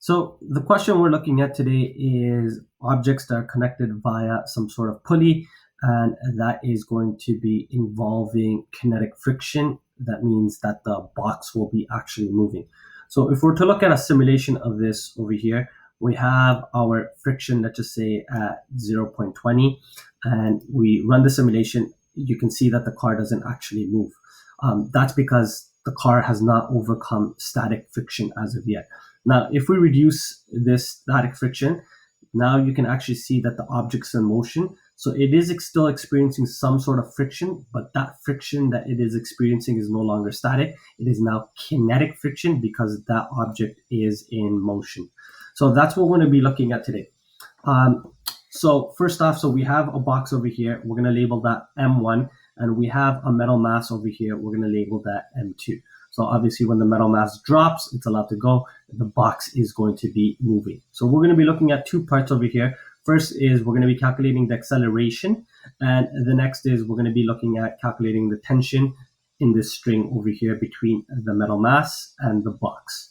So the question we're looking at today is objects that are connected via some sort of pulley, and that is going to be involving kinetic friction. That means that the box will be actually moving. So if we're to look at a simulation of this over here, we have our friction, let's just say at 0.20, and we run the simulation. You can see that the car doesn't actually move. That's because the car has not overcome static friction as of yet. Now, if we reduce this static friction, now you can actually see that the object's in motion. So it is still experiencing some sort of friction, but that friction that it is experiencing is no longer static. It is now kinetic friction because that object is in motion. So that's what we're going to be looking at today. So first off, so we have a box over here. We're going to label that M1, and we have a metal mass over here. We're going to label that M2. So obviously when the metal mass drops, it's allowed to go. The box is going to be moving. So we're going to be looking at two parts over here. First is we're going to be calculating the acceleration, and the next is we're going to be looking at calculating the tension in this string over here between the metal mass and the box.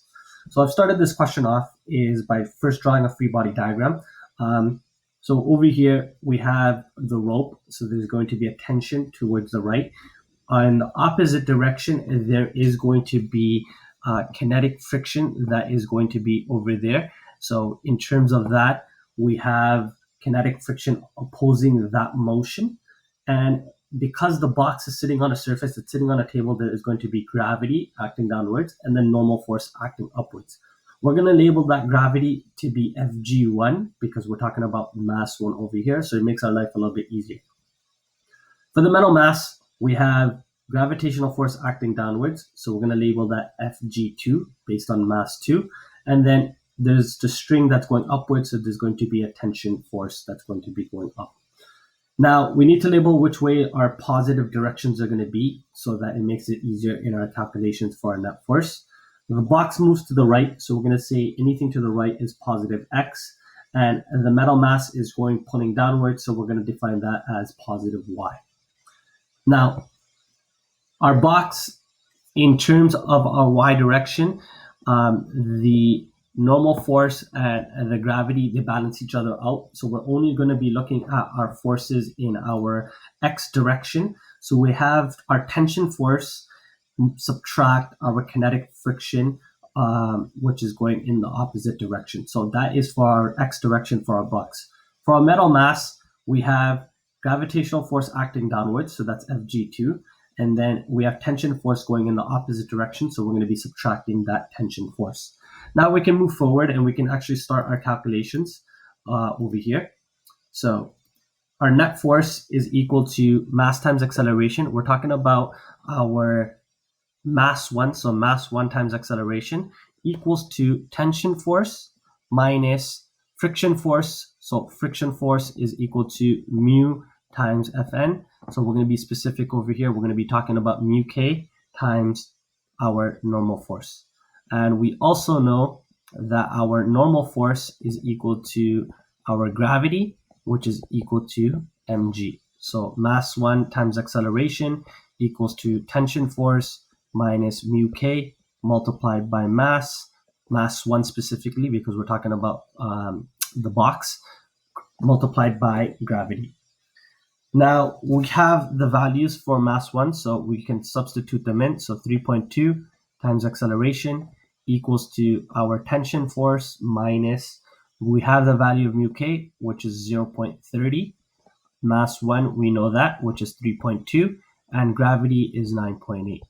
So I've started this question off is by first drawing a free body diagram. So over here we have the rope, so there's going to be a tension towards the right. In the opposite direction, there is going to be kinetic friction that is going to be over there. So in terms of that, we have kinetic friction opposing that motion. And because the box is sitting on a surface, it's sitting on a table, there is going to be gravity acting downwards and then normal force acting upwards. We're going to label that gravity to be Fg1 because we're talking about mass 1 over here. So it makes our life a little bit easier. For the metal mass, we have gravitational force acting downwards. So we're going to label that Fg2 based on mass 2. And then there's the string that's going upwards. So there's going to be a tension force that's going to be going up. Now we need to label which way our positive directions are going to be so that it makes it easier in our calculations for our net force. The box moves to the right, so we're going to say anything to the right is positive x, and the metal mass is pulling downwards, so we're going to define that as positive y. Now, our box, in terms of our y direction, the normal force and the gravity, they balance each other out. So we're only going to be looking at our forces in our x direction. So we have our tension force subtract our kinetic friction, which is going in the opposite direction. So that is for our x direction for our box. For our metal mass, we have gravitational force acting downwards, so that's Fg2. And then we have tension force going in the opposite direction, so we're going to be subtracting that tension force. Now we can move forward and we can actually start our calculations over here. So our net force is equal to mass times acceleration. We're talking about our mass 1, so mass 1 times acceleration equals to tension force minus friction force. So friction force is equal to mu times Fn. So we're going to be specific over here. We're going to be talking about mu k times our normal force. And we also know that our normal force is equal to our gravity, which is equal to mg. So mass 1 times acceleration equals to tension force minus mu k multiplied by mass 1 specifically, because we're talking about the box, multiplied by gravity. Now we have the values for mass 1, so we can substitute them in. So 3.2 times acceleration equals to our tension force minus, we have the value of mu k, which is 0.30. Mass 1, we know that, which is 3.2, and gravity is 9.8.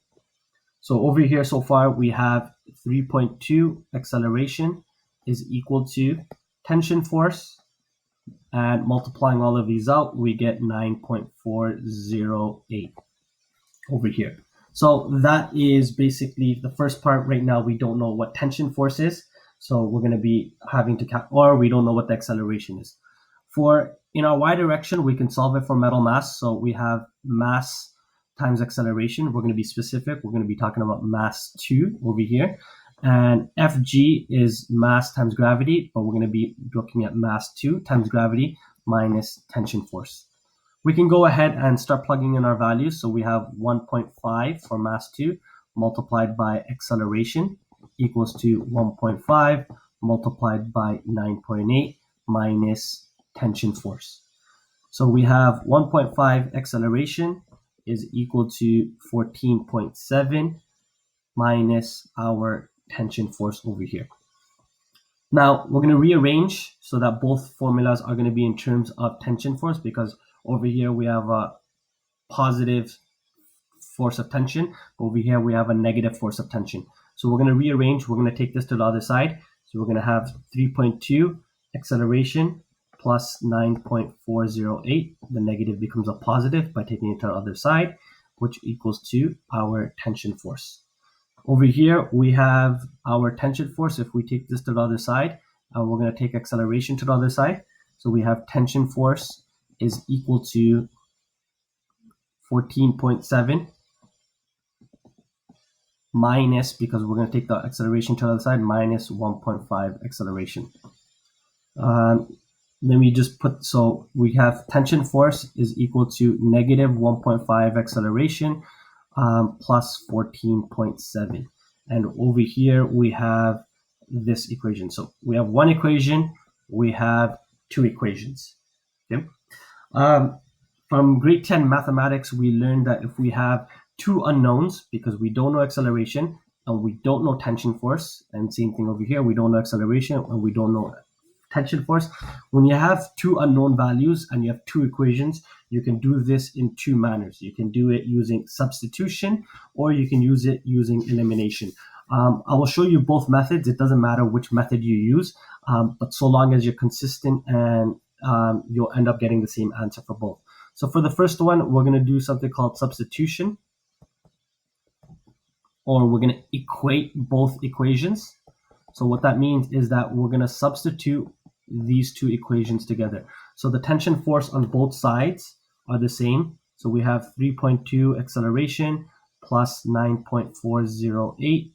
So over here so far we have 3.2 acceleration is equal to tension force, and multiplying all of these out, we get 9.408 over here. So that is basically the first part. Right now we don't know what tension force is, so we're going to be having to or we don't know what the acceleration is. For in our y direction, we can solve it for metal mass. So we have mass times acceleration. We're going to be specific. We're going to be talking about mass 2 over here. And Fg is mass times gravity, but we're going to be looking at mass 2 times gravity minus tension force. We can go ahead and start plugging in our values. So we have 1.5 for mass 2 multiplied by acceleration equals to 1.5 multiplied by 9.8 minus tension force. So we have 1.5 acceleration is equal to 14.7 minus our tension force over here. Now we're going to rearrange so that both formulas are going to be in terms of tension force, because over here we have a positive force of tension. Over here we have a negative force of tension. So we're going to rearrange. We're going to take this to the other side. So we're going to have 3.2 acceleration plus 9.408. The negative becomes a positive by taking it to the other side, which equals to our tension force. Over here we have our tension force. If we take this to the other side, we're going to take acceleration to the other side. So we have tension force is equal to 14.7 minus, because we're going to take the acceleration to the other side, minus 1.5 acceleration. Then we just put, so we have tension force is equal to negative 1.5 acceleration plus 14.7. And over here we have this equation. So we have one equation, we have two equations. Okay. From grade 10 mathematics, we learned that if we have two unknowns, because we don't know acceleration and we don't know tension force, and same thing over here, we don't know acceleration and we don't know tension force. When you have two unknown values and you have two equations, you can do this in two manners. You can do it using substitution, or you can use it using elimination. I will show you both methods. It doesn't matter which method you use, but so long as you're consistent, and you'll end up getting the same answer for both. So for the first one, we're going to do something called substitution, or we're going to equate both equations. So what that means is that we're going to substitute these two equations together. So the tension force on both sides are the same. So we have 3.2 acceleration plus 9.408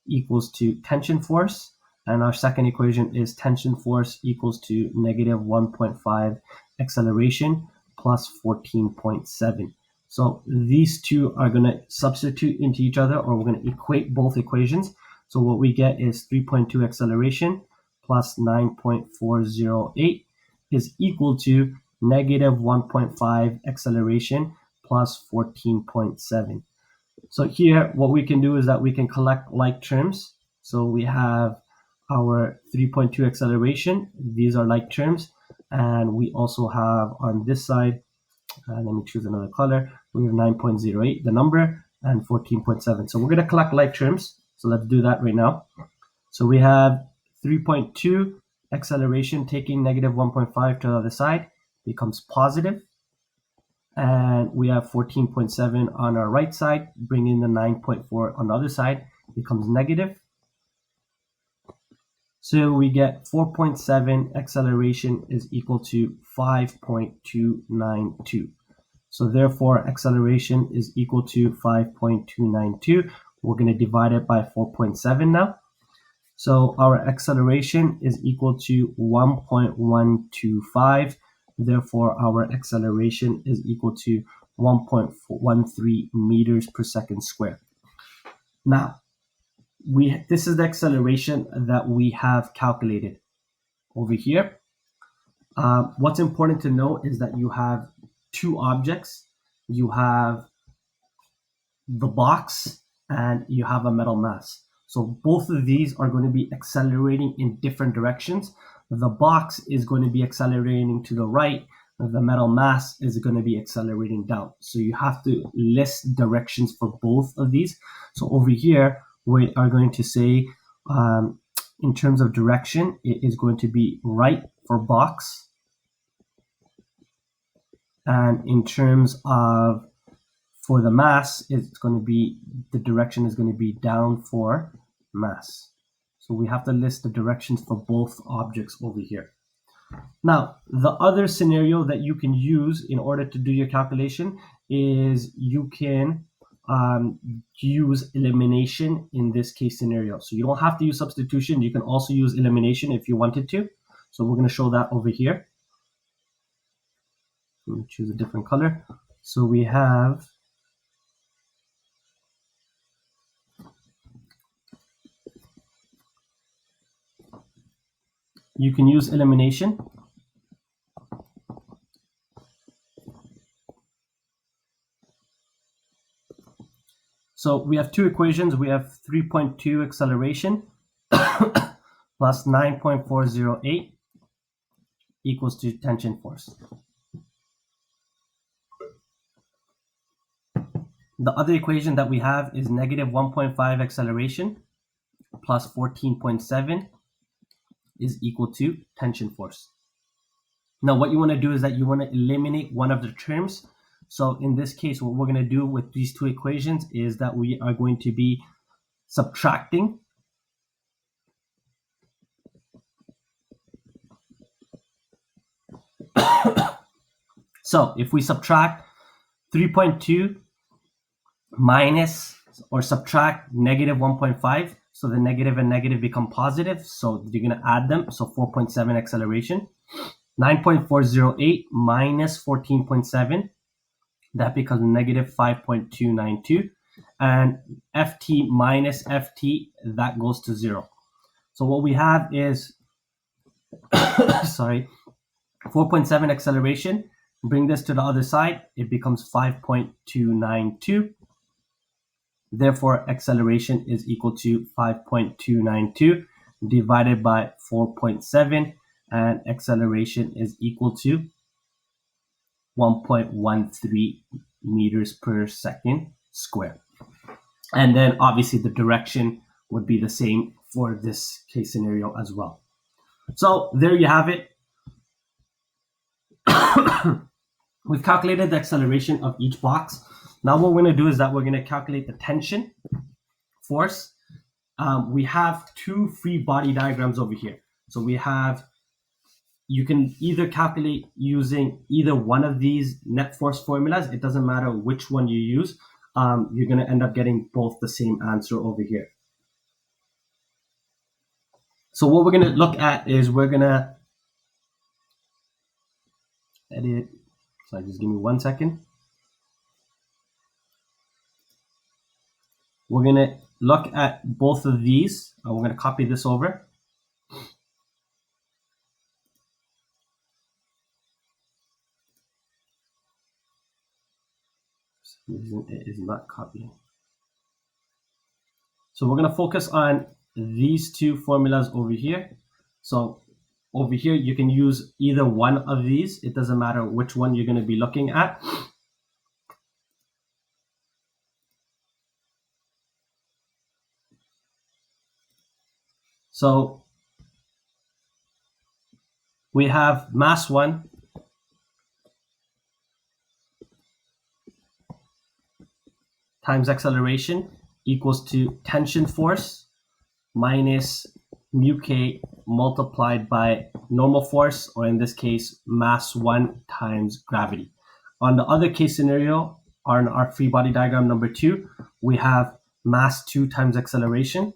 equals to tension force. And our second equation is tension force equals to negative 1.5 acceleration plus 14.7. So these two are going to substitute into each other, or we're going to equate both equations. So what we get is 3.2 acceleration plus 9.408 is equal to negative 1.5 acceleration plus 14.7. So here, what we can do is that we can collect like terms. So we have our 3.2 acceleration. These are like terms. And we also have on this side, let me choose another color. We have 9.08, the number, and 14.7. So we're going to collect like terms. So let's do that right now. So we have 3.2 acceleration taking negative 1.5 to the other side becomes positive. And we have 14.7 on our right side, bringing the 9.4 on the other side becomes negative. So we get 4.7 acceleration is equal to 5.292. So therefore, acceleration is equal to 5.292. We're going to divide it by 4.7 now. So our acceleration is equal to 1.125. Therefore, our acceleration is equal to 1.13 meters per second squared. Now, this is the acceleration that we have calculated over here. What's important to note is that you have two objects. You have the box and you have a metal mass. So both of these are going to be accelerating in different directions. The box is going to be accelerating to the right. The metal mass is going to be accelerating down. So you have to list directions for both of these. So over here, we are going to say, in terms of direction, it is going to be right for box. And in terms of for the mass, it's going to be, the direction is going to be down for mass. So we have to list the directions for both objects over here. Now, the other scenario that you can use in order to do your calculation is you can use elimination in this case scenario. So you don't have to use substitution. You can also use elimination if you wanted to. So we're going to show that over here. Let me choose a different color. So we have You can use elimination. So we have two equations. We have 3.2 acceleration plus 9.408 equals to tension force. The other equation that we have is negative 1.5 acceleration plus 14.7 is equal to tension force. Now what you want to do is that you want to eliminate one of the terms. So in this case, what we're going to do with these two equations is that we are going to be subtracting so if we subtract 3.2 minus or subtract negative 1.5, so the negative and negative become positive, so you're going to add them, so 4.7 acceleration. 9.408 minus 14.7, that becomes negative 5.292, and ft minus ft, that goes to 0. So what we have is 4.7 acceleration. Bring this to the other side, it becomes 5.292. Therefore, acceleration is equal to 5.292 divided by 4.7, and acceleration is equal to 1.13 meters per second square. And then obviously the direction would be the same for this case scenario as well. So there you have it. We've calculated the acceleration of each box. Now what we're going to do is that we're going to calculate the tension force. We have two free body diagrams over here. So you can either calculate using either one of these net force formulas. It doesn't matter which one you use. You're going to end up getting both the same answer over here. So what we're going to look at is we're going to edit. So just give me 1 second. We're going to look at both of these. We're going to copy this over. For some reason it is not copying. So we're going to focus on these two formulas over here. So over here, you can use either one of these. It doesn't matter which one you're going to be looking at. So we have mass 1 times acceleration equals to tension force minus mu k multiplied by normal force, or in this case, mass 1 times gravity. On the other case scenario, on our free body diagram number 2, we have mass 2 times acceleration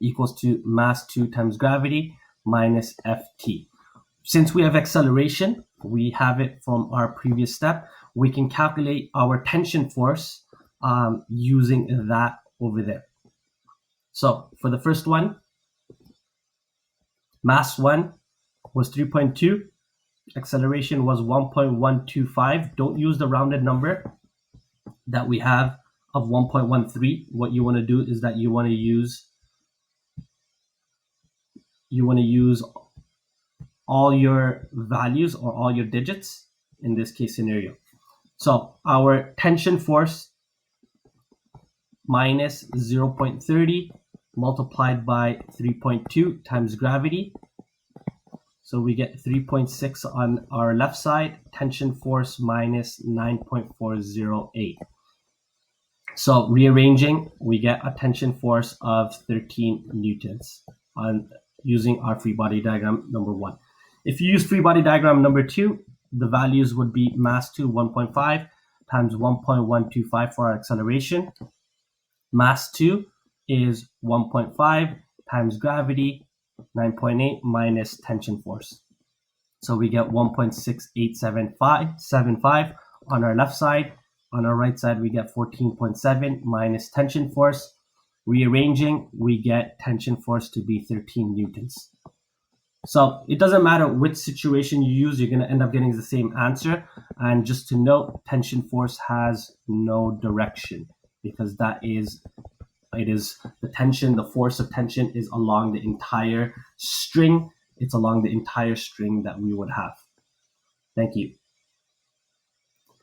equals to mass 2 times gravity minus ft. Since we have acceleration, we have it from our previous step, we can calculate our tension force using that over there. So for the first one, mass 1 was 3.2, acceleration was 1.125. Don't use the rounded number that we have of 1.13. What you want to do is that you want to use all your values or all your digits in this case scenario. So our tension force minus 0.30 multiplied by 3.2 times gravity. So we get 3.6 on our left side, tension force minus 9.408. So rearranging, we get a tension force of 13 newtons on using our free body diagram number 1. If you use free body diagram number 2, the values would be mass 2 1.5 times 1.125 for our acceleration. Mass 2 is 1.5 times gravity, 9.8 minus tension force. So we get 1.6875 on our left side. On our right side, we get 14.7 minus tension force. Rearranging, we get tension force to be 13 newtons. So it doesn't matter which situation you use, you're going to end up getting the same answer. And just to note, tension force has no direction because it is the tension, the force of tension is along the entire string. It's along the entire string that we would have. Thank you.